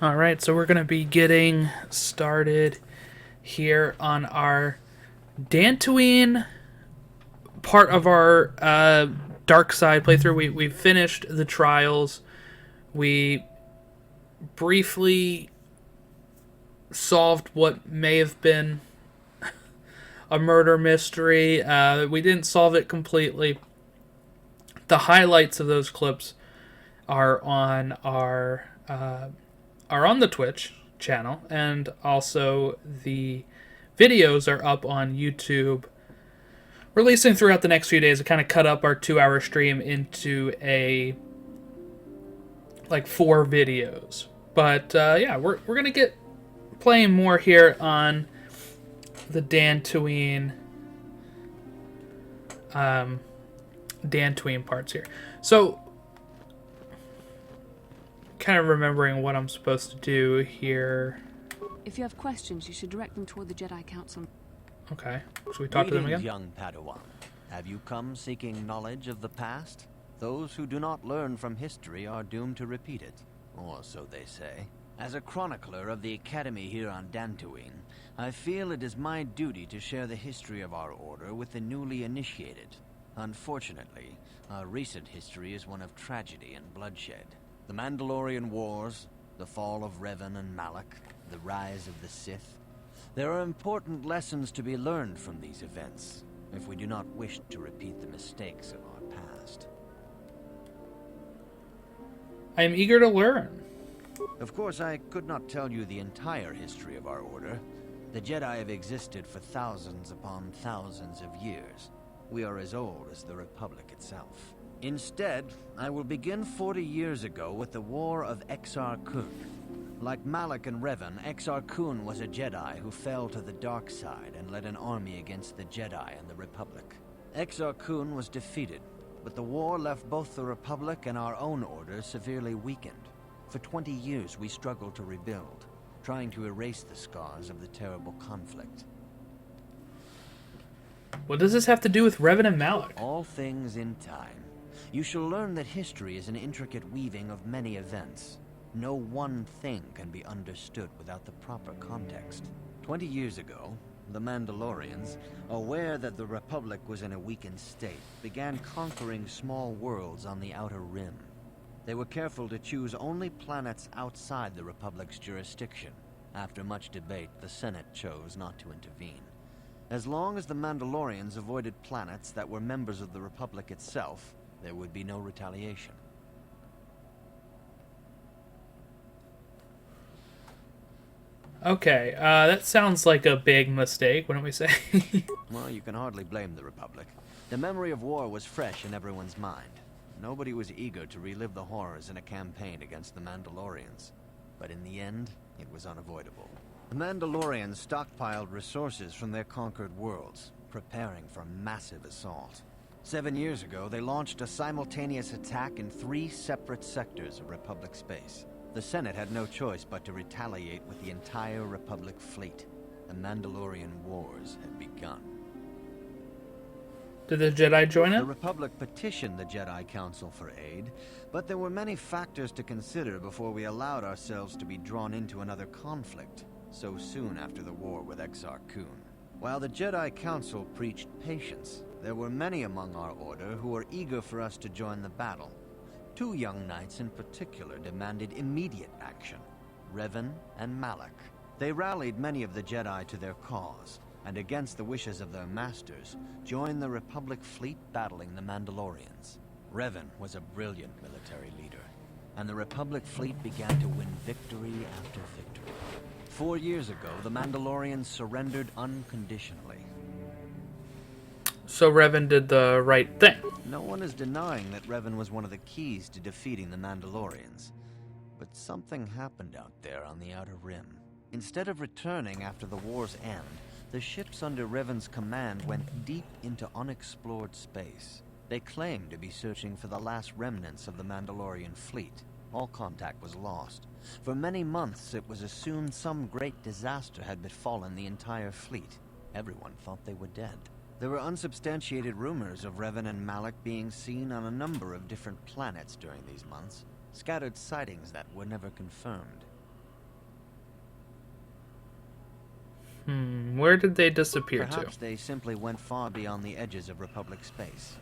All right, so we're going to be getting started here on our Dantooine part of our dark side playthrough. We finished the trials. We briefly solved what may have been a murder mystery. We didn't solve it completely. The highlights of those clips are on are on the Twitch channel, and also the videos are up on YouTube, releasing throughout the next few days. I kind of cut up our 2-hour stream into like 4 videos. But yeah, we're gonna get playing more here on the Dantooine Dantooine parts here. So, kind of remembering what I'm supposed to do here. If you have questions, you should direct them toward the Jedi Council. Okay, should we talk to them again? Young Padawan. Have you come seeking knowledge of the past? Those who do not learn from history are doomed to repeat it, or so they say. As a chronicler of the Academy here on Dantooine, I feel it is my duty to share the history of our order with the newly initiated. Unfortunately, our recent history is one of tragedy and bloodshed. The Mandalorian Wars, the fall of Revan and Malak, the rise of the Sith. There are important lessons to be learned from these events, if we do not wish to repeat the mistakes of our past. I am eager to learn. Of course, I could not tell you the entire history of our order. The Jedi have existed for thousands upon thousands of years. We are as old as the Republic itself. Instead, I will begin 40 years ago with the War of Exar Kun. Like Malak and Revan, Exar Kun was a Jedi who fell to the dark side and led an army against the Jedi and the Republic. Exar Kun was defeated, but the war left both the Republic and our own order severely weakened. For 20 years we struggled to rebuild, trying to erase the scars of the terrible conflict. What does this have to do with Revan and Malak? All things in time. You shall learn that history is an intricate weaving of many events. No one thing can be understood without the proper context. 20 years ago, the Mandalorians, aware that the Republic was in a weakened state, began conquering small worlds on the Outer Rim. They were careful to choose only planets outside the Republic's jurisdiction. After much debate, the Senate chose not to intervene. As long as the Mandalorians avoided planets that were members of the Republic itself, there would be no retaliation. Okay, that sounds like a big mistake, wouldn't we say? Well, you can hardly blame the Republic. The memory of war was fresh in everyone's mind. Nobody was eager to relive the horrors in a campaign against the Mandalorians. But in the end, it was unavoidable. The Mandalorians stockpiled resources from their conquered worlds, preparing for a massive assault. 7 years ago, they launched a simultaneous attack in 3 separate sectors of Republic space. The Senate had no choice but to retaliate with the entire Republic fleet. The Mandalorian Wars had begun. Did the Jedi join The it? Republic petitioned the Jedi Council for aid, but there were many factors to consider before we allowed ourselves to be drawn into another conflict, so soon after the war with Exar Kun. While the Jedi Council preached patience, there were many among our order who were eager for us to join the battle. 2 young knights in particular demanded immediate action, Revan and Malak. They rallied many of the Jedi to their cause, and against the wishes of their masters, joined the Republic fleet battling the Mandalorians. Revan was a brilliant military leader, and the Republic fleet began to win victory after victory. 4 years ago, the Mandalorians surrendered unconditionally. So Revan did the right thing. No one is denying that Revan was one of the keys to defeating the Mandalorians. But something happened out there on the Outer Rim. Instead of returning after the war's end, the ships under Revan's command went deep into unexplored space. They claimed to be searching for the last remnants of the Mandalorian fleet. All contact was lost. For many months, it was assumed some great disaster had befallen the entire fleet. Everyone thought they were dead. There were unsubstantiated rumors of Revan and Malak being seen on a number of different planets during these months. Scattered sightings that were never confirmed. Where did they disappear Perhaps to? they simply went far beyond the edges of Republic space.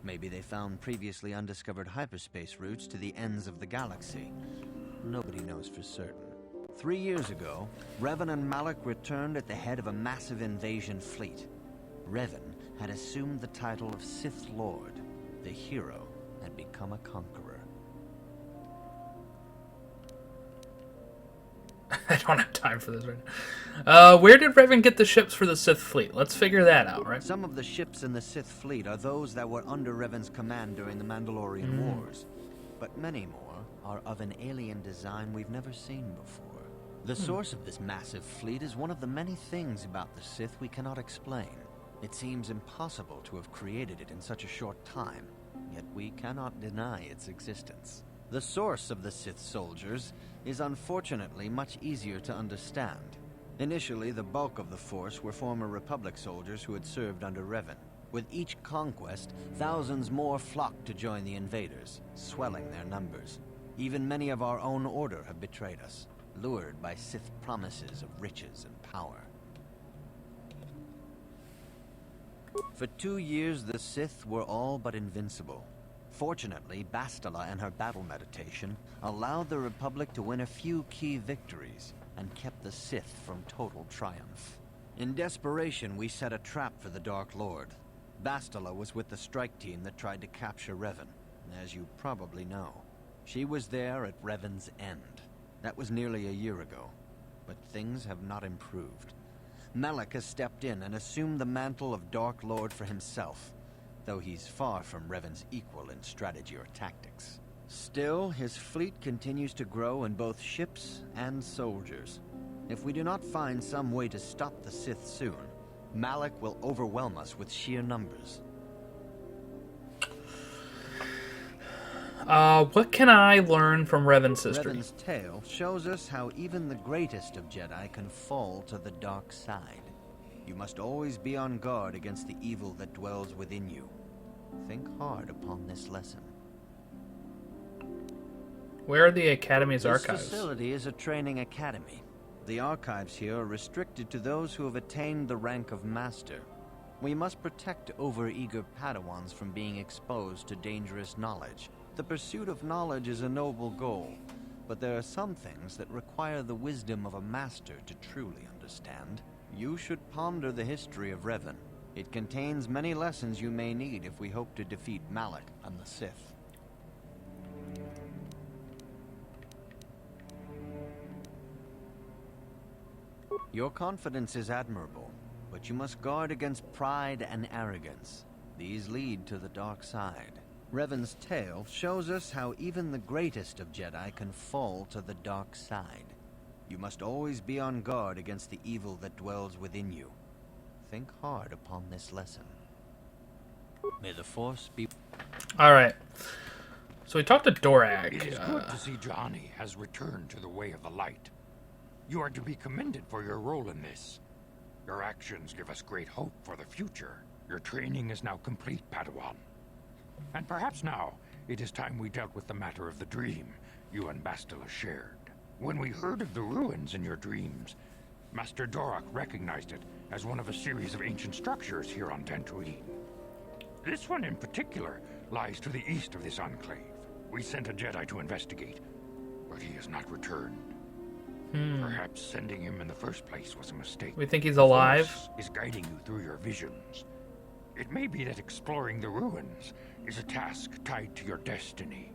Maybe they found previously undiscovered hyperspace routes to the ends of the galaxy. Nobody knows for certain. 3 years ago, Revan and Malak returned at the head of a massive invasion fleet. Revan had assumed the title of Sith Lord. The hero had become a conqueror. I don't have time for this right now. Where did Revan get the ships for the Sith fleet? Let's figure that out, right? Some of the ships in the Sith fleet are those that were under Revan's command during the Mandalorian Wars. But many more are of an alien design we've never seen before. The source of this massive fleet is one of the many things about the Sith we cannot explain. It seems impossible to have created it in such a short time, yet we cannot deny its existence. The source of the Sith soldiers is unfortunately much easier to understand. Initially, the bulk of the force were former Republic soldiers who had served under Revan. With each conquest, thousands more flocked to join the invaders, swelling their numbers. Even many of our own order have betrayed us, lured by Sith promises of riches and power. For 2 years, the Sith were all but invincible. Fortunately, Bastila and her battle meditation allowed the Republic to win a few key victories and kept the Sith from total triumph. In desperation, we set a trap for the Dark Lord. Bastila was with the strike team that tried to capture Revan, as you probably know. She was there at Revan's end. That was nearly a year ago, but things have not improved. Malak has stepped in and assumed the mantle of Dark Lord for himself, though he's far from Revan's equal in strategy or tactics. Still, his fleet continues to grow in both ships and soldiers. If we do not find some way to stop the Sith soon, Malak will overwhelm us with sheer numbers. What can I learn from Revan's history? Revan's tale shows us how even the greatest of Jedi can fall to the dark side. You must always be on guard against the evil that dwells within you. Think hard upon this lesson. Where are the Academy's This archives? facility is a training academy. The archives here are restricted to those who have attained the rank of Master. We must protect overeager Padawans from being exposed to dangerous knowledge. The pursuit of knowledge is a noble goal, but there are some things that require the wisdom of a Master to truly understand. You should ponder the history of Revan. It contains many lessons you may need if we hope to defeat Malak and the Sith. Your confidence is admirable, but you must guard against pride and arrogance. These lead to the dark side. Revan's tale shows us how even the greatest of Jedi can fall to the dark side. You must always be on guard against the evil that dwells within you. Think hard upon this lesson. May the Force be... Alright. So we talked to Dorag. It is good to see Johnny has returned to the way of the light. You are to be commended for your role in this. Your actions give us great hope for the future. Your training is now complete, Padawan. And perhaps now, it is time we dealt with the matter of the dream you and Bastila shared. When we heard of the ruins in your dreams, Master Dorak recognized it as one of a series of ancient structures here on Dantooine. This one in particular lies to the east of this enclave. We sent a Jedi to investigate, but he has not returned. Perhaps sending him in the first place was a mistake. We think he's alive? The Force is guiding you through your visions. It may be that exploring the ruins is a task tied to your destiny.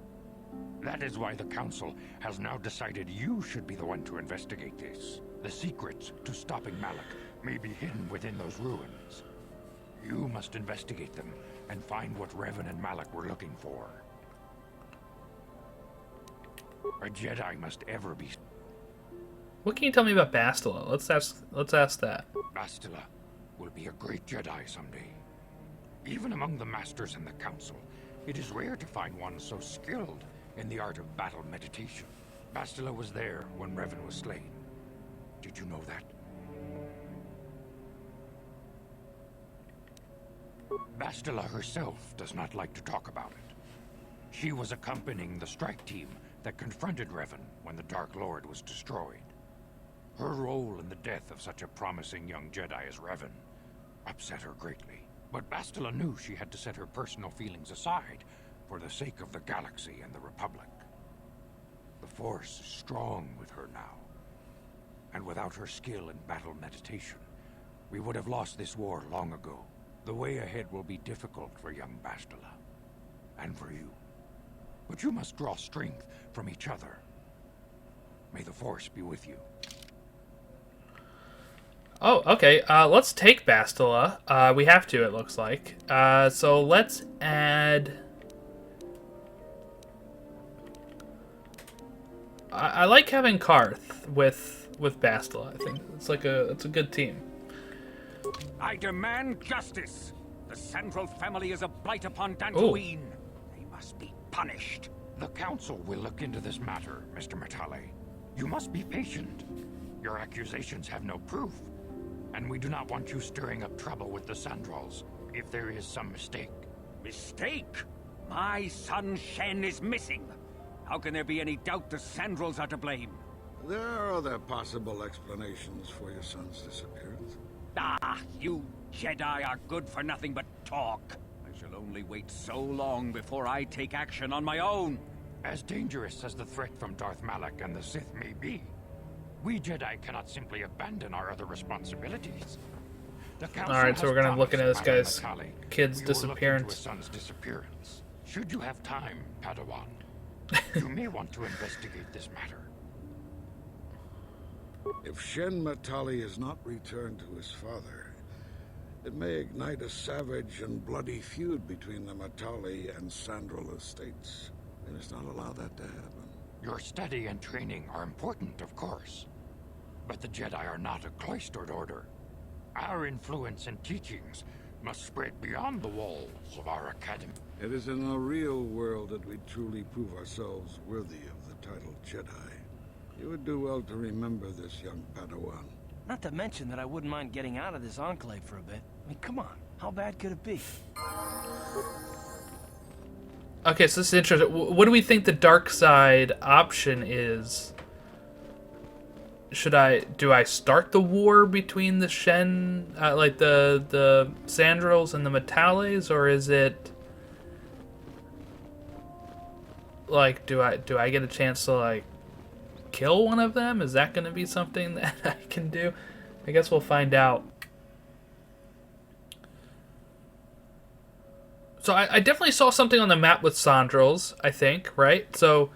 That is why the Council has now decided you should be the one to investigate this. The secrets to stopping Malak may be hidden within those ruins. You must investigate them and find what Revan and Malak were looking for. A Jedi must ever be... What can you tell me about Bastila? Let's ask that. Bastila will be a great Jedi someday. Even among the Masters in the Council, it is rare to find one so skilled in the art of battle meditation. Bastila was there when Revan was slain. Did you know that? Bastila herself does not like to talk about it. She was accompanying the strike team that confronted Revan when the Dark Lord was destroyed. Her role in the death of such a promising young Jedi as Revan upset her greatly. But Bastila knew she had to set her personal feelings aside for the sake of the galaxy and the Republic. The Force is strong with her now. And without her skill in battle meditation, we would have lost this war long ago. The way ahead will be difficult for young Bastila. And for you. But you must draw strength from each other. May the Force be with you. Oh, okay. Let's take Bastila. We have to, it looks like. So let's add... I like having Karth with Bastila. I think it's a good team. I demand justice. The Sandrals family is a blight upon Dantooine. They must be punished. The Council will look into this matter, Mr. Matales. You must be patient. Your accusations have no proof. And we do not want you stirring up trouble with the Sandrals if there is some mistake. Mistake? My son Shen is missing. How can there be any doubt the Sandrals are to blame? There are other possible explanations for your son's disappearance. Ah, you Jedi are good for nothing but talk. I shall only wait so long before I take action on my own. As dangerous as the threat from Darth Malak and the Sith may be, we Jedi cannot simply abandon our other responsibilities. All right, so we're gonna look into this guy's kid's disappearance. His son's disappearance. Should you have time, Padawan, you may want to investigate this matter. If Shen Matali is not returned to his father, it may ignite a savage and bloody feud between the Matali and Sandral estates. We must not allow that to happen. Your study and training are important, of course. But the Jedi are not a cloistered order. Our influence and teachings must spread beyond the walls of our academy. It is in the real world that we truly prove ourselves worthy of the title Jedi. You would do well to remember this, young Padawan. Not to mention that I wouldn't mind getting out of this enclave for a bit. I mean, come on. How bad could it be? Okay, so this is interesting. What do we think the dark side option is? Do I start the war between the Shen, like the Sandrals and the Matales, or is it like do I get a chance to like kill one of them? Is that going to be something that I can do? I guess we'll find out. So I definitely saw something on the map with Sandrals, I think, right? So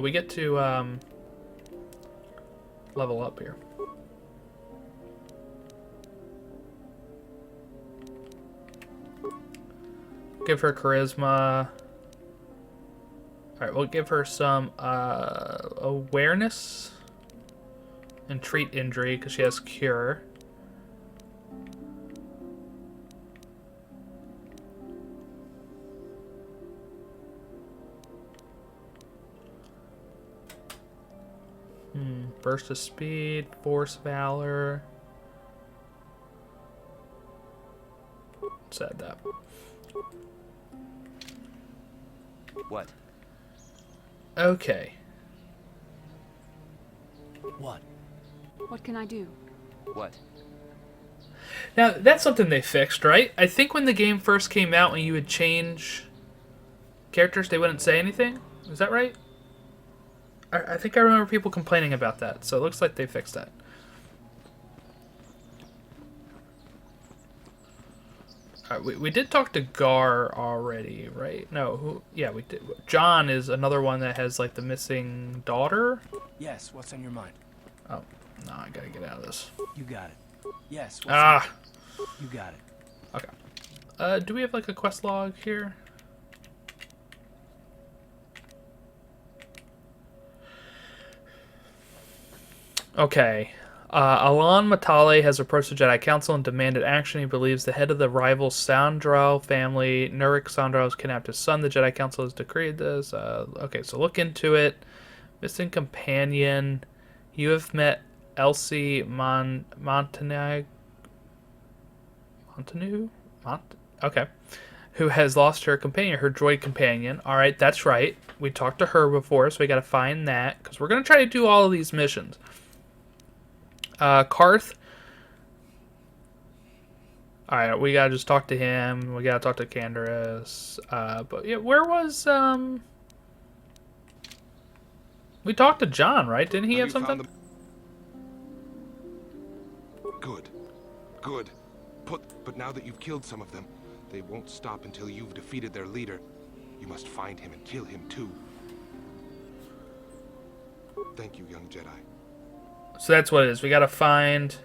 we get to level up here. Give her charisma. Alright, we'll give her some awareness and treat injury because she has cure. Burst of speed, force valor. Said that. What? Okay. What? What can I do? What? Now, that's something they fixed, right? I think when the game first came out and you would change characters, they wouldn't say anything. Is that right? I think I remember people complaining about that, so it looks like they fixed that. We did talk to Gar already, right? No, who? Yeah, we did. John is another one that has, like, the missing daughter? Yes, what's on your mind? Oh, no, I gotta get out of this. You got it. Yes, you got it. Okay. Do we have, like, a quest log here? Okay. Alan Matale has approached the Jedi Council and demanded action. He believes the head of the rival Sandral family, Nurik Sandrals, kidnapped his son. The Jedi Council has decreed this. Okay, so look into it. Missing companion. You have met Elsie Montague? Okay. who has lost her companion, her droid companion. All right, that's right. We talked to her before, so we got to find that because we're gonna try to do all of these missions. Karth. All right, we gotta just talk to him. We gotta talk to Candaris. But yeah, where was We talked to John, right? Didn't he have something? Good. Good. But now that you've killed some of them, they won't stop until you've defeated their leader. You must find him and kill him too. Thank you, young Jedi. So that's what it is. We gotta find...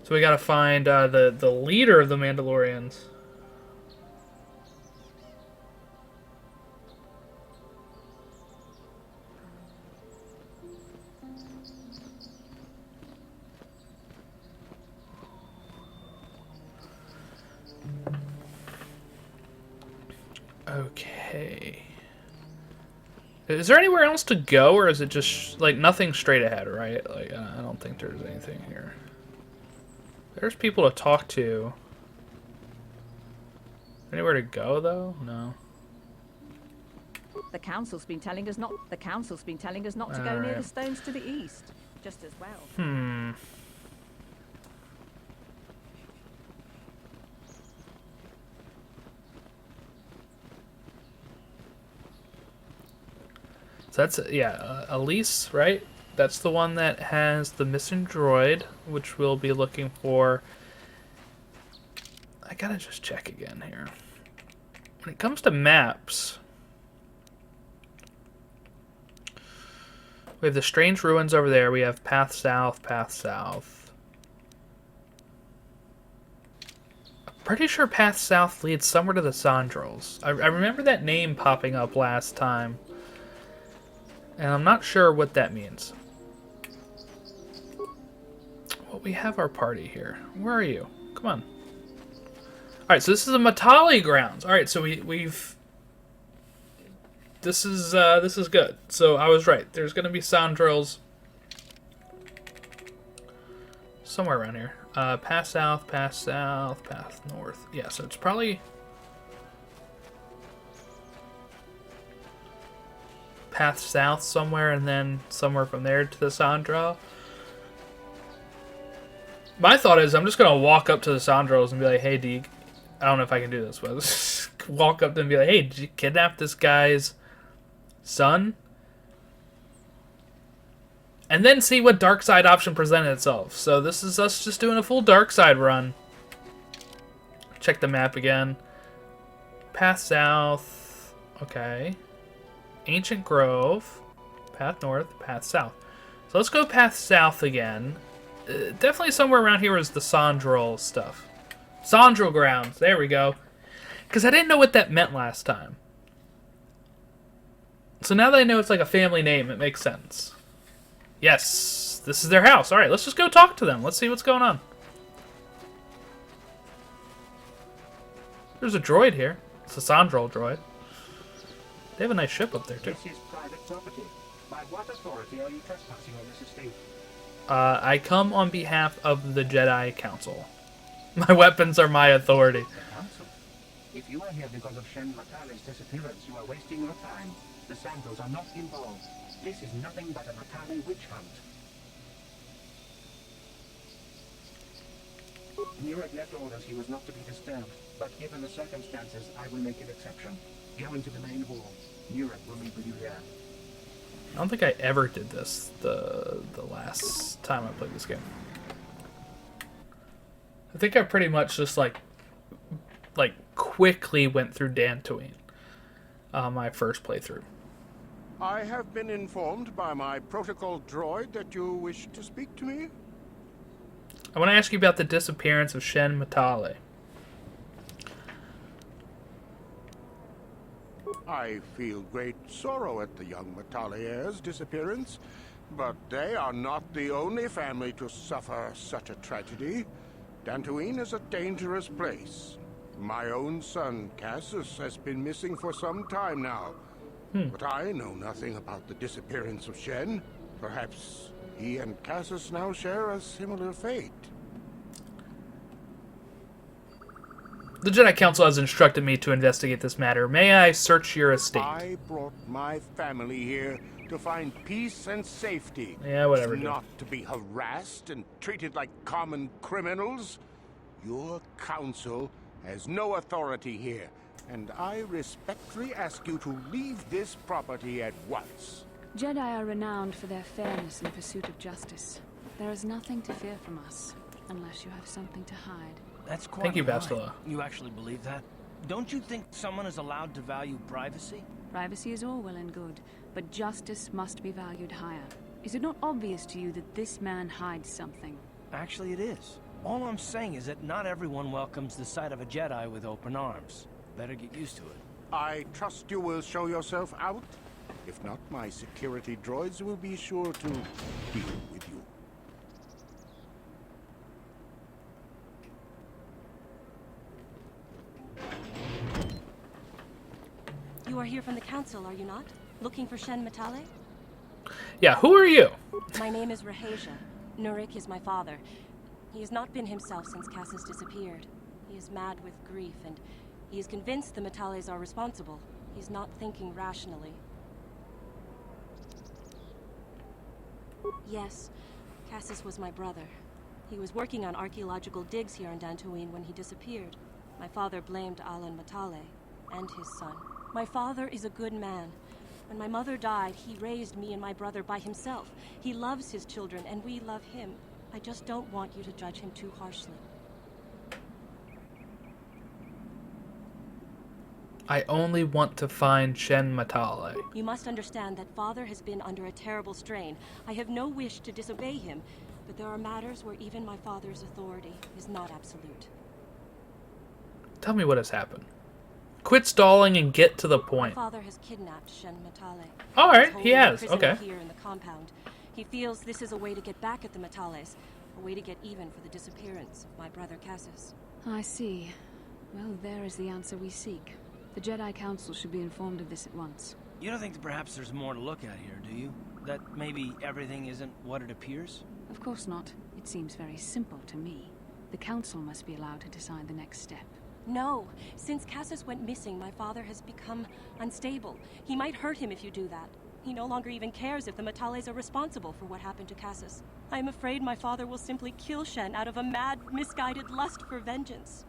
So we gotta find the leader of the Mandalorians. Okay. Is there anywhere else to go, or is it just like nothing straight ahead, right? Like I don't think there's anything here. There's people to talk to. Anywhere to go though? No. The council's been telling us not. The council's been telling us not to go near the stones to the east. Just as well. So that's Elise, right? That's the one that has the missing droid, which we'll be looking for. I gotta just check again here. When it comes to maps, we have the strange ruins over there. We have path south, path south. I'm pretty sure path south leads somewhere to the Sandrals. I remember that name popping up last time. And I'm not sure what that means. Well, we have our party here. Where are you? Come on. Alright, so this is the Matales grounds. Alright, so we've... This is good. So I was right. There's going to be Sandrals somewhere around here. Path south, path north. Yeah, so it's probably... path south somewhere, and then somewhere from there to the Sandral. My thought is I'm just gonna walk up to the Sandrals and be like, hey, I don't know if I can do this, but let's walk up to them and be like, hey, did you kidnap this guy's son? And then see what dark side option presented itself. So this is us just doing a full dark side run. Check the map again. Path south. Okay. Ancient Grove, path north, path south. So let's go path south again. Definitely somewhere around here is the Sandral stuff. Sandral grounds, there we go. Because I didn't know what that meant last time. So now that I know it's like a family name, it makes sense. Yes, this is their house. Alright, let's just go talk to them. Let's see what's going on. There's a droid here. It's a Sandral droid. They have a nice ship up there, too. This is private property. By what authority are you trespassing on this estate? I come on behalf of the Jedi Council. My weapons are my authority. The Council? If you are here because of Shen Matales' disappearance, you are wasting your time. The Sandrals are not involved. This is nothing but a Matale witch hunt. Nurek left orders he was not to be disturbed, but given the circumstances, I will make an exception. Go into the main hall. Nurek will meet with you there. I don't think I ever did this the last time I played this game. I think I pretty much just like quickly went through Dantooine. My first playthrough. I have been informed by my protocol droid that you wish to speak to me. I want to ask you about the disappearance of Shen Matales. I feel great sorrow at the young Matales' disappearance, but they are not the only family to suffer such a tragedy. Dantooine is a dangerous place. My own son, Cassius, has been missing for some time now. But I know nothing about the disappearance of Shen. Perhaps he and Cassius now share a similar fate. The Jedi Council has instructed me to investigate this matter. May I search your estate? I brought my family here to find peace and safety. Yeah, whatever, dude. Not to be harassed and treated like common criminals. Your council has no authority here, and I respectfully ask you to leave this property at once. Jedi are renowned for their fairness in pursuit of justice. There is nothing to fear from us, unless you have something to hide. That's quite Thank you, a lie. Bastila. You actually believe that? Don't you think someone is allowed to value privacy? Privacy is all well and good, but justice must be valued higher. Is it not obvious to you that this man hides something? Actually, it is. All I'm saying is that not everyone welcomes the sight of a Jedi with open arms. Better get used to it. I trust you will show yourself out. If not, my security droids will be sure to deal with you. You are here from the council, are you not? Looking for Shen Matale? Yeah, who are you? My name is Rahasia. Nurik is my father. He has not been himself since Cassius disappeared. He is mad with grief, and he is convinced the Matales are responsible. He's not thinking rationally. Yes, Cassius was my brother. He was working on archaeological digs here in Dantooine when he disappeared. My father blamed Alan Matale and his son. My father is a good man. When my mother died, he raised me and my brother by himself. He loves his children, and we love him. I just don't want you to judge him too harshly. I only want to find Shen Matale. You must understand that father has been under a terrible strain. I have no wish to disobey him, but there are matters where even my father's authority is not absolute. Tell me what has happened. Quit stalling and get to the point. My father has kidnapped Shen Matale. All right, He's he holding a has. prisoner Okay. Here in the compound. He feels this is a way to get back at the Matales, a way to get even for the disappearance of my brother Cassius. I see. Well, there is the answer we seek. The Jedi Council should be informed of this at once. You don't think that perhaps there's more to look at here, do you? That maybe everything isn't what it appears? Of course not. It seems very simple to me. The Council must be allowed to decide the next step. No. Since Cassius went missing, my father has become unstable. He might hurt him if you do that. He no longer even cares if the Matales are responsible for what happened to Cassius. I am afraid my father will simply kill Shen out of a mad, misguided lust for vengeance.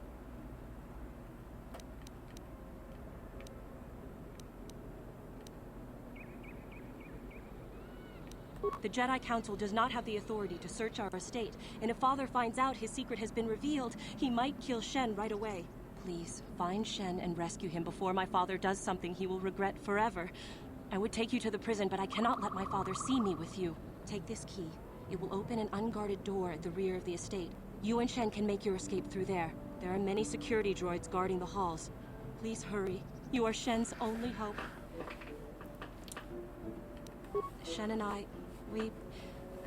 The Jedi Council does not have the authority to search our estate, and if Father finds out his secret has been revealed, he might kill Shen right away. Please, find Shen and rescue him before my father does something he will regret forever. I would take you to the prison, but I cannot let my father see me with you. Take this key. It will open an unguarded door at the rear of the estate. You and Shen can make your escape through there. There are many security droids guarding the halls. Please hurry. You are Shen's only hope. Shen and I, we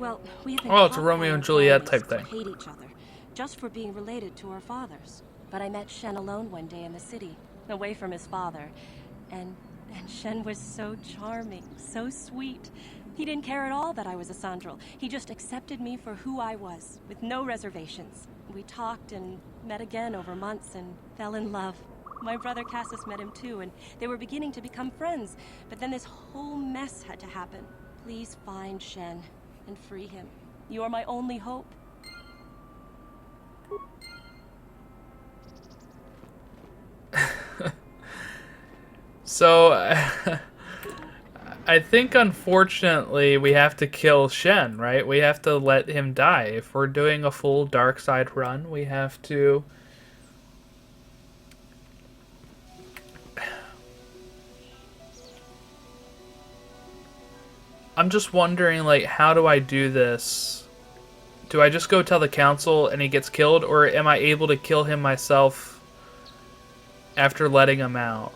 have been Oh, it's a taught Romeo by and our Juliet families type to thing. hate each other, just for being related to our fathers. But I met Shen alone one day in the city, away from his father, and Shen was so charming, so sweet. He didn't care at all that I was a Sandral. He just accepted me for who I was, with no reservations. We talked and met again over months and fell in love. My brother Cassius met him too, and they were beginning to become friends. But then this whole mess had to happen. Please find Shen and free him. You are my only hope. So, I think unfortunately we have to kill Shen, right? We have to let him die. If we're doing a full dark side run, we have to... I'm just wondering, like, how do I do this? Do I just go tell the council and he gets killed, or am I able to kill him myself after letting him out?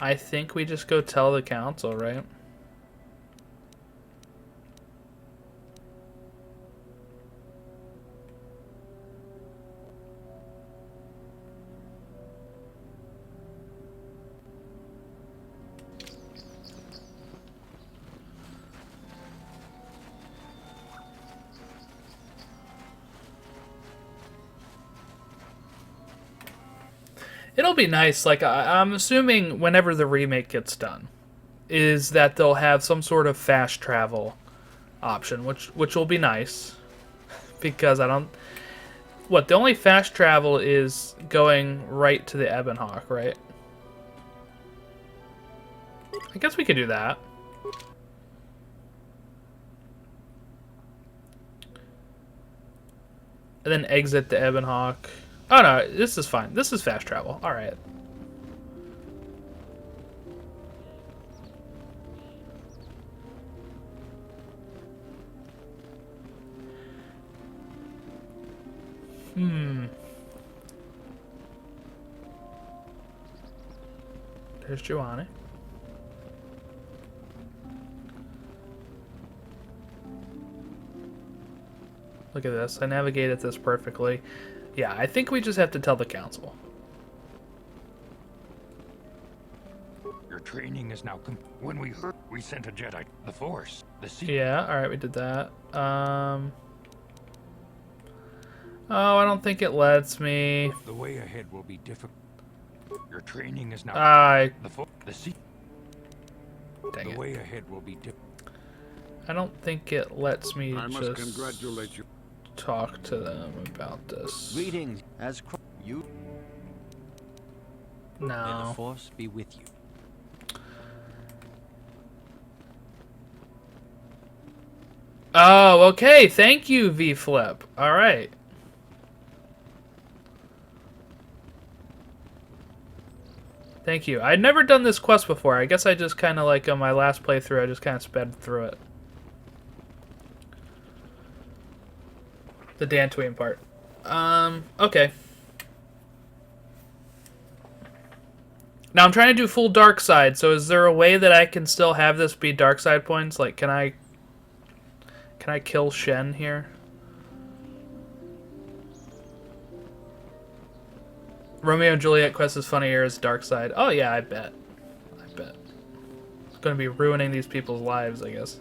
I think we just go tell the council, right? It'll be nice. Like, I'm assuming whenever the remake gets done, is that they'll have some sort of fast travel option, which will be nice. Because I don't... What, the only fast travel is going right to the Ebonhawk, right? I guess we could do that. And then exit the Ebonhawk. Oh no, this is fine. This is fast travel. Alright. There's Giovanni. Look at this. I navigated this perfectly. Yeah, I think we just have to tell the council. Your training is now when we heard we sent a Jedi, the Force, the sea. Yeah, alright, we did that. Oh, I don't think it lets me. The way ahead will be difficult. Your training is now the sea. Dang the it. way ahead will be difficult. I don't think it lets me I must congratulate you. Talk to them about this. Greetings, as you. No. May the Force be with you. Oh, okay. Thank you, V-Flip. All right. Thank you. I'd never done this quest before. I guess I just kind of like on my last playthrough, I just kind of sped through it. The Dantooine part. Okay. Now I'm trying to do full dark side, so is there a way that I can still have this be dark side points? Like, can I kill Shen here? Romeo and Juliet quest is funnier as dark side. Oh yeah, I bet. I bet. It's gonna be ruining these people's lives, I guess.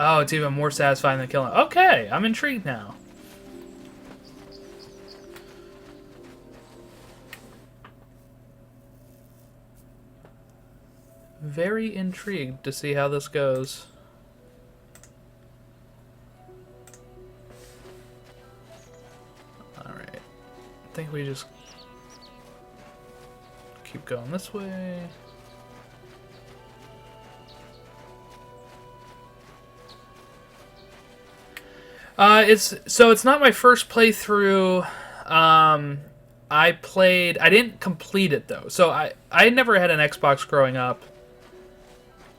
Oh, it's even more satisfying than killing. Okay, I'm intrigued now. Very intrigued to see how this goes. Alright. I think we just keep going this way. It's not my first playthrough. I didn't complete it though. So I never had an Xbox growing up.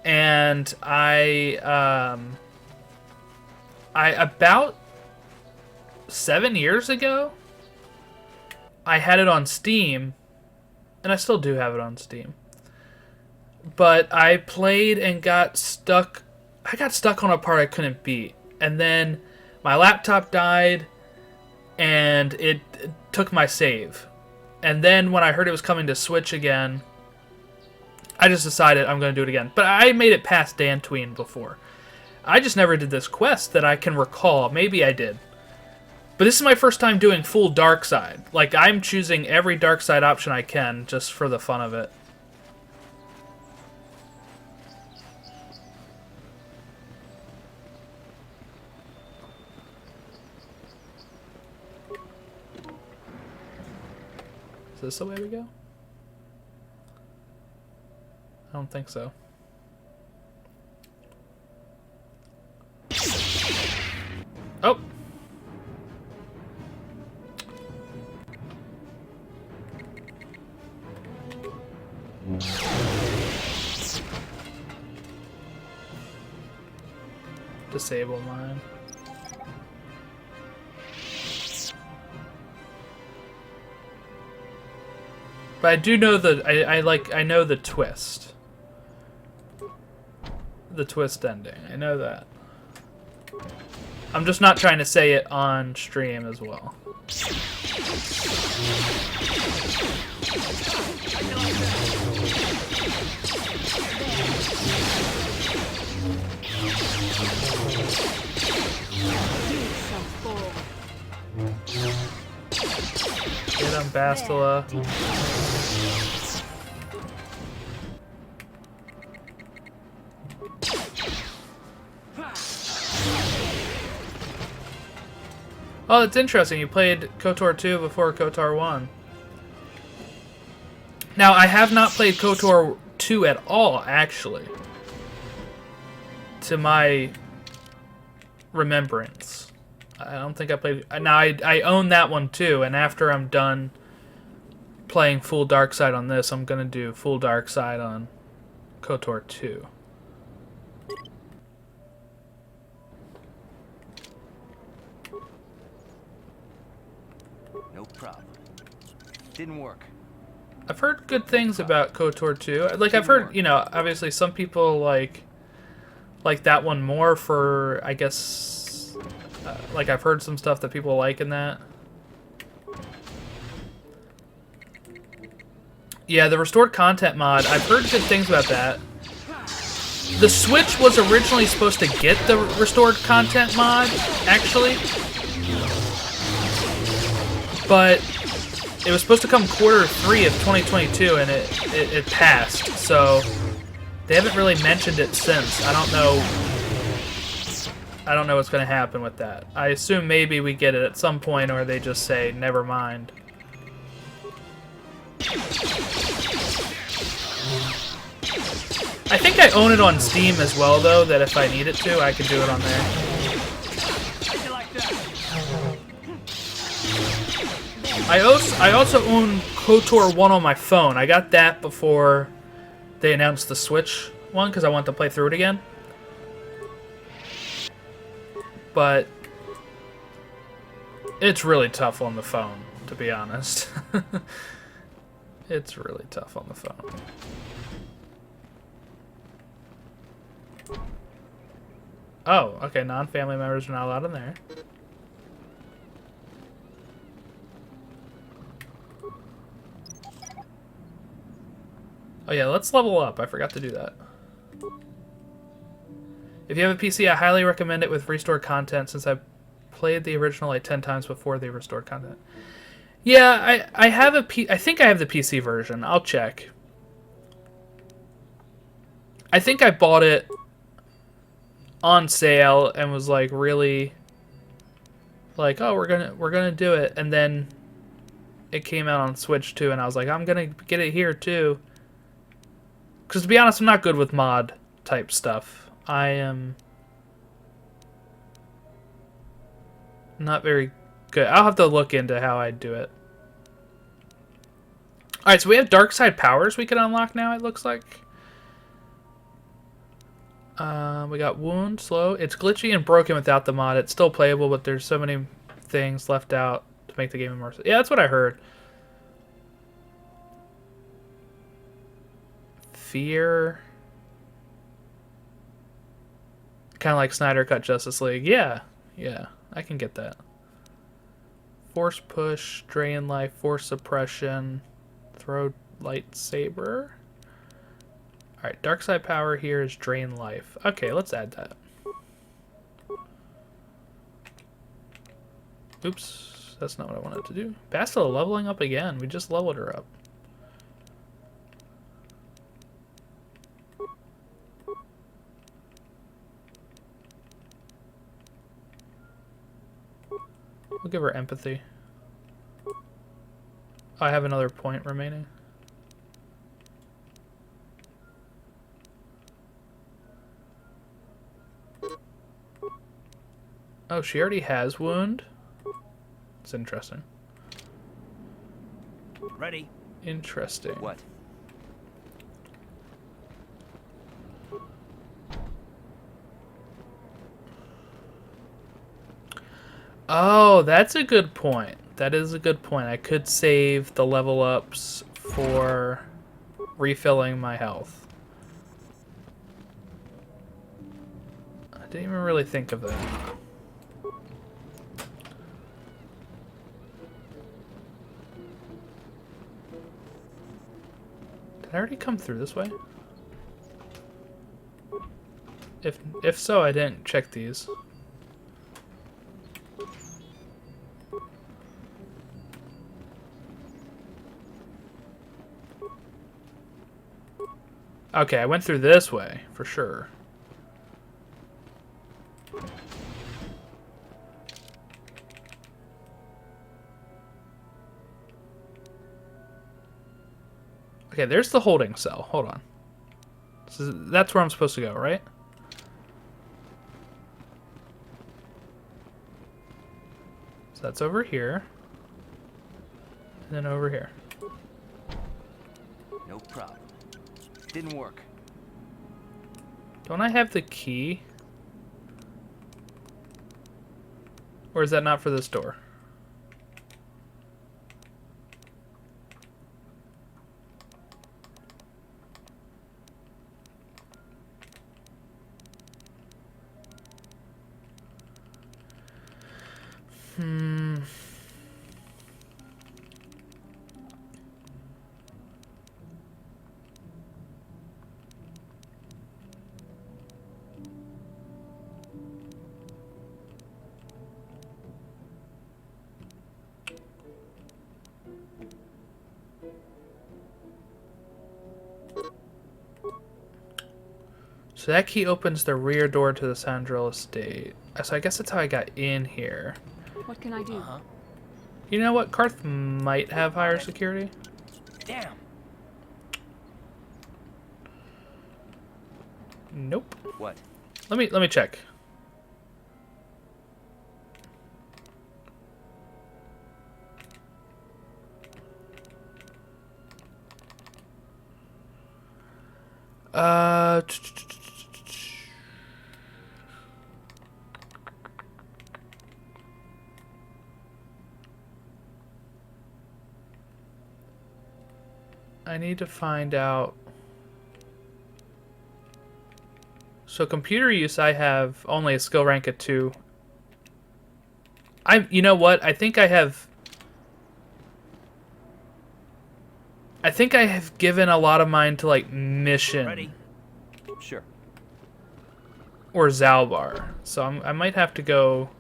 And I about 7 years ago, I had it on Steam, and I still do have it on Steam. But I played and got stuck. I got stuck on a part I couldn't beat, and then my laptop died, and it took my save. And then when I heard it was coming to Switch again, I just decided I'm going to do it again. But I made it past Dantooine before. I just never did this quest that I can recall. Maybe I did. But this is my first time doing full dark side. Like, I'm choosing every dark side option I can just for the fun of it. Is this the way we go? I don't think so. Oh! disable mine. But I do know I know the twist. The twist ending. I know that. I'm just not trying to say it on stream as well. Get him, Bastila. Oh, that's interesting. You played KOTOR 2 before KOTOR 1. Now, I have not played KOTOR 2 at all, actually. To my remembrance. I don't think I played... Now, I own that one too, and after I'm done playing full Dark Side on this, I'm going to do full Dark Side on KOTOR 2. No problem. Didn't work. I've heard good things about KOTOR 2. Like, I've heard, you know, obviously some people like that one more for, I guess, like I've heard some stuff that people like in that. Yeah, the restored content mod, I've heard good things about that. The Switch was originally supposed to get the restored content mod, actually. But it was supposed to come Q3 of 2022, and it passed. So they haven't really mentioned it since. I don't know what's going to happen with that. I assume maybe we get it at some point, or they just say never mind. I think I own it on Steam as well, though, that if I need it to, I can do it on there. I also own KOTOR 1 on my phone. I got that before they announced the Switch one, because I want to play through it again. But it's really tough on the phone, to be honest. It's really tough on the phone. Oh, okay, non-family members are not allowed in there. Oh yeah, let's level up. I forgot to do that. If you have a PC, I highly recommend it with restored content, since I've played the original like 10 times before the restored content. Yeah, I have a I think I have the PC version. I'll check. I think I bought it on sale and was like really like, oh, we're gonna do it, and then it came out on Switch too, and I was like, I'm gonna get it here too. Because to be honest, I'm not good with mod type stuff. I am not very good. I'll have to look into how I do it. Alright, so we have dark side powers we can unlock now, it looks like. We got wound, slow. It's glitchy and broken without the mod. It's still playable, but there's so many things left out to make the game immersive. Yeah, that's what I heard. Fear. Kind of like Snyder Cut Justice League. Yeah, I can get that. Force push, drain life, force suppression, throw lightsaber. Alright, dark side power here is drain life. Okay, let's add that. Oops, that's not what I wanted to do. Bastila leveling up again. We just leveled her up. We'll give her empathy. Oh, I have another point remaining. Oh, she already has wound? It's interesting. Ready. Interesting. What? Oh, that's a good point. That is a good point. I could save the level ups for refilling my health. I didn't even really think of that. Did I already come through this way? If so, I didn't check these. Okay, I went through this way, for sure. Okay, there's the holding cell. Hold on. That's where I'm supposed to go, right? So that's over here. And then over here. No problem. Didn't work. Don't I have the key? Or is that not for this door? So that key opens the rear door to the Sandrals estate. So I guess that's how I got in here. What can I do? You know what? Karth might have higher security. Damn. Nope. What? Let me check. I need to find out. So computer use, I have only a skill rank of 2. You know what? I think I have given a lot of mine to like mission. Ready? Sure. Or Zalbar. So I might have to go.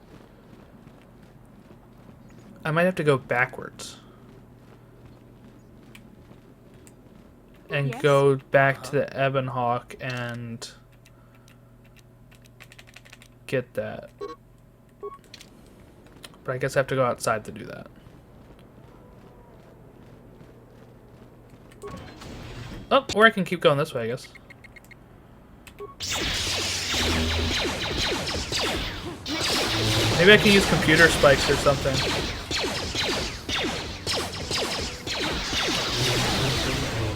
I might have to go backwards. And Yes? go back to the Ebonhawk and get that. But I guess I have to go outside to do that. Oh, or I can keep going this way, I guess. Maybe I can use computer spikes or something.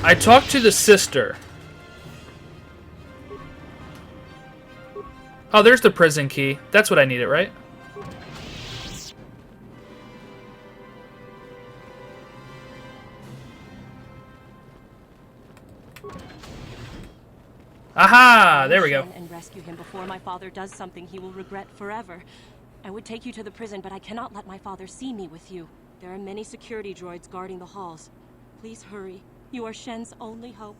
I talked to the sister. Oh, there's the prison key. That's what I needed, right? Aha! There we go. And rescue him before my father does something he will regret forever. I would take you to the prison, but I cannot let my father see me with you. There are many security droids guarding the halls. Please hurry. You are Shen's only hope.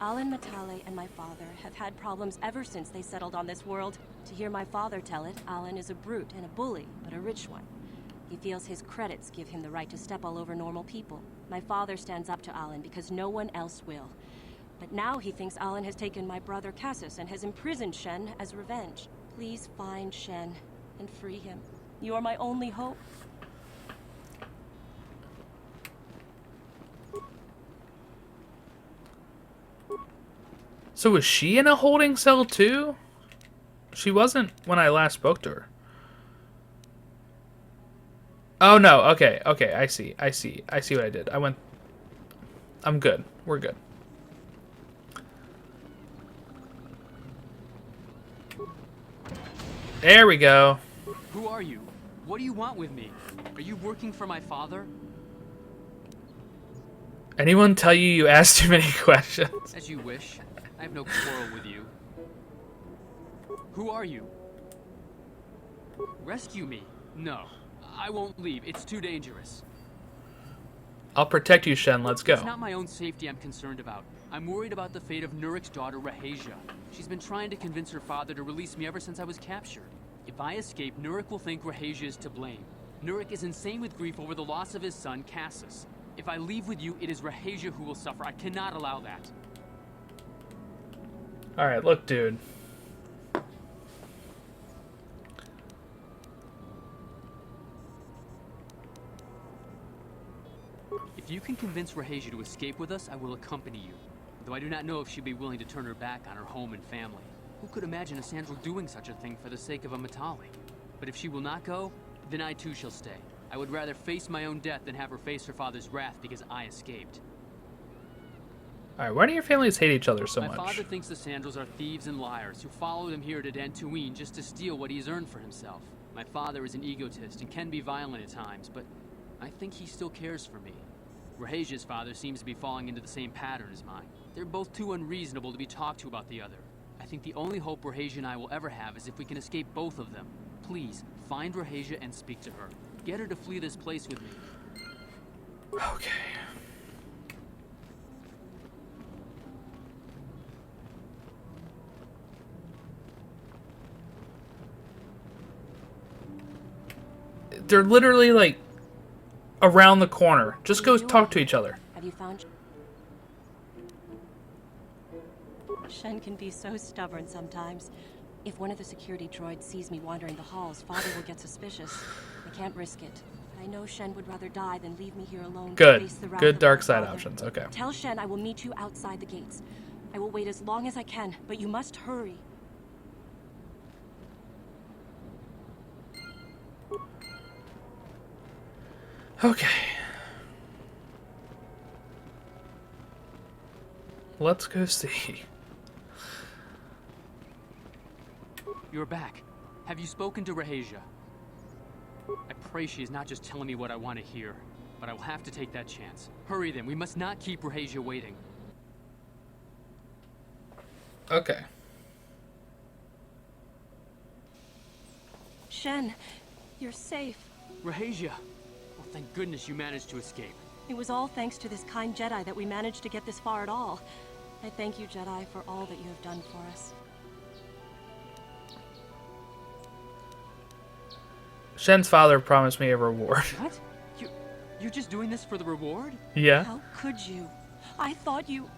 Alan Matale and my father have had problems ever since they settled on this world. To hear my father tell it, Alan is a brute and a bully, but a rich one. He feels his credits give him the right to step all over normal people. My father stands up to Alan because no one else will. But now he thinks Alan has taken my brother Cassius and has imprisoned Shen as revenge. Please find Shen and free him. You are my only hope. So was she in a holding cell too? She wasn't when I last spoke to her. Oh no, okay, I see what I did. I'm good. We're good. There we go. Who are you? What do you want with me? Are you working for my father? Anyone tell you you asked too many questions? As you wish. I have no quarrel with you. Who are you? Rescue me? No. I won't leave. It's too dangerous. I'll protect you, Shen. Let's go. It's not my own safety I'm concerned about. I'm worried about the fate of Nurik's daughter, Rahasia. She's been trying to convince her father to release me ever since I was captured. If I escape, Nurik will think Rahasia is to blame. Nurik is insane with grief over the loss of his son, Cassus. If I leave with you, it is Rahasia who will suffer. I cannot allow that. Alright, look, dude. If you can convince Rahasia to escape with us, I will accompany you. Though I do not know if she'd be willing to turn her back on her home and family. Who could imagine a Sandral doing such a thing for the sake of a Matale? But if she will not go, then I too shall stay. I would rather face my own death than have her face her father's wrath because I escaped. Alright, why do your families hate each other so much? My father thinks the Sandrals are thieves and liars who followed him here to Dantooine just to steal what he's earned for himself. My father is an egotist and can be violent at times, but I think he still cares for me. Rahasia's father seems to be falling into the same pattern as mine. They're both too unreasonable to be talked to about the other. I think the only hope Rahasia and I will ever have is if we can escape both of them. Please, find Rahasia and speak to her. Get her to flee this place with me. Okay. They're literally, like, around the corner. Just go talk to each other. Have you found... Shen can be so stubborn sometimes. If one of the security droids sees me wandering the halls, Father will get suspicious. I can't risk it. But I know Shen would rather die than leave me here alone. Good. To face the wrath Good of dark my side father. options. Okay. Tell Shen I will meet you outside the gates. I will wait as long as I can, but you must hurry. Okay. Let's go see. You're back. Have you spoken to Rahasia? I pray she is not just telling me what I want to hear, but I will have to take that chance. Hurry then, we must not keep Rahasia waiting. Okay. Shen, you're safe. Rahasia! Well, thank goodness you managed to escape. It was all thanks to this kind Jedi that we managed to get this far at all. I thank you, Jedi, for all that you have done for us. Shen's father promised me a reward. What? You're just doing this for the reward? Yeah. How could you? I thought you...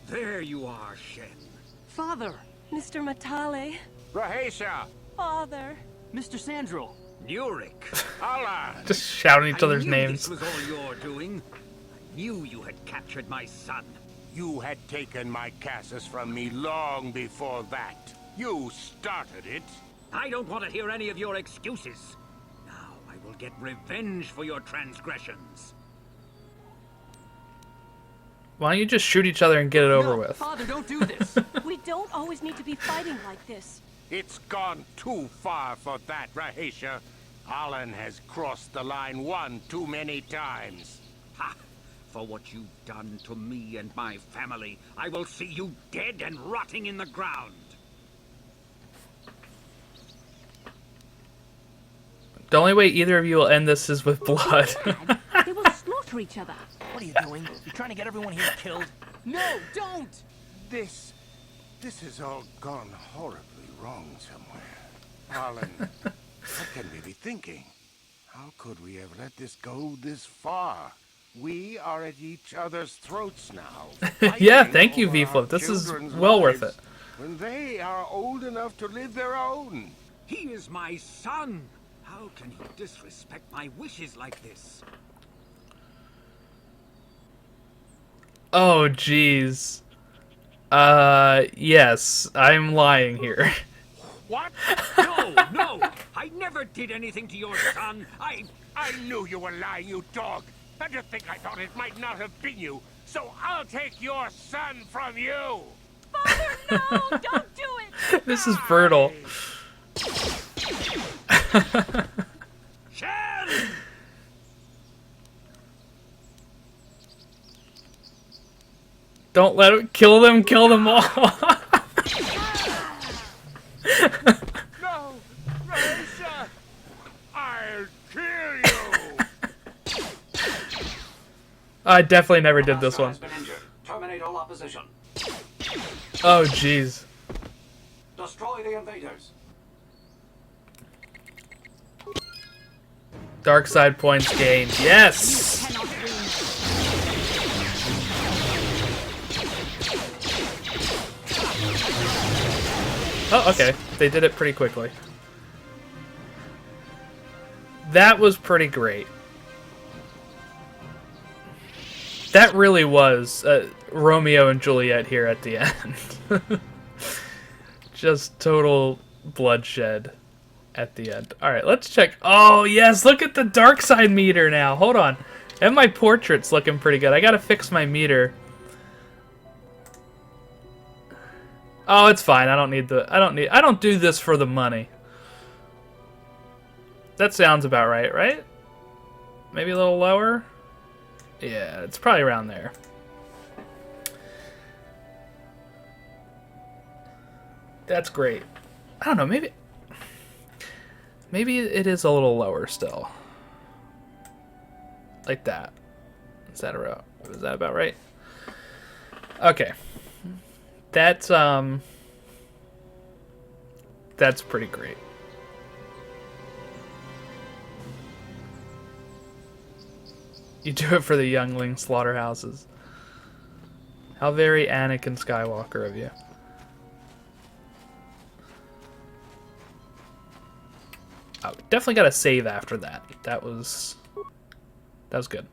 There you are, Shen. Father! Mr. Matale. Rahasia! Father. Mr. Sandral. Nurik. Alan! Just shouting each other's I knew names. this was all your doing. I knew you had captured my son. You had taken my Cassus from me long before that. You started it. I don't want to hear any of your excuses. Now I will get revenge for your transgressions. Why don't you just shoot each other and get it over with? Father, don't do this! We don't always need to be fighting like this. It's gone too far for that, Rahasia. Alan has crossed the line one too many times. Ha! For what you've done to me and my family, I will see you dead and rotting in the ground. The only way either of you will end this is with blood. They will slaughter each other. What are you doing? You trying to get everyone here killed? No, don't! This has all gone horribly wrong somewhere. Alan, what can we be thinking? How could we have let this go this far? We are at each other's throats now. Yeah, thank you, over V-Flip. our This is children's well worth lives it. When they are old enough to live their own. He is my son. How can he disrespect my wishes like this? Oh, jeez. Yes, I'm lying here. What? No, no! I never did anything to your son. I knew you were lying, you dog. And to think I thought it might not have been you, so I'll take your son from you! Father, no! Don't do it! This is brutal. Shen! Don't let him kill them all. No! Raisha! I'll kill you! I definitely never did this one. Terminate all opposition. Oh, jeez. Destroy the invaders. Dark side points gained. Yes! Oh, okay. They did it pretty quickly. That was pretty great. That really was Romeo and Juliet here at the end. Just total bloodshed at the end. Alright, let's check. Oh, yes, look at the dark side meter now. Hold on. And my portrait's looking pretty good. I gotta fix my meter. Oh, it's fine. I don't do this for the money. That sounds about right, right? Maybe a little lower? Yeah, it's probably around there. That's great. I don't know, maybe it is a little lower still. Like that. Is that about right? Okay. That's pretty great. You do it for the youngling slaughterhouses. How very Anakin Skywalker of you. Oh, definitely got to save after that. That was good.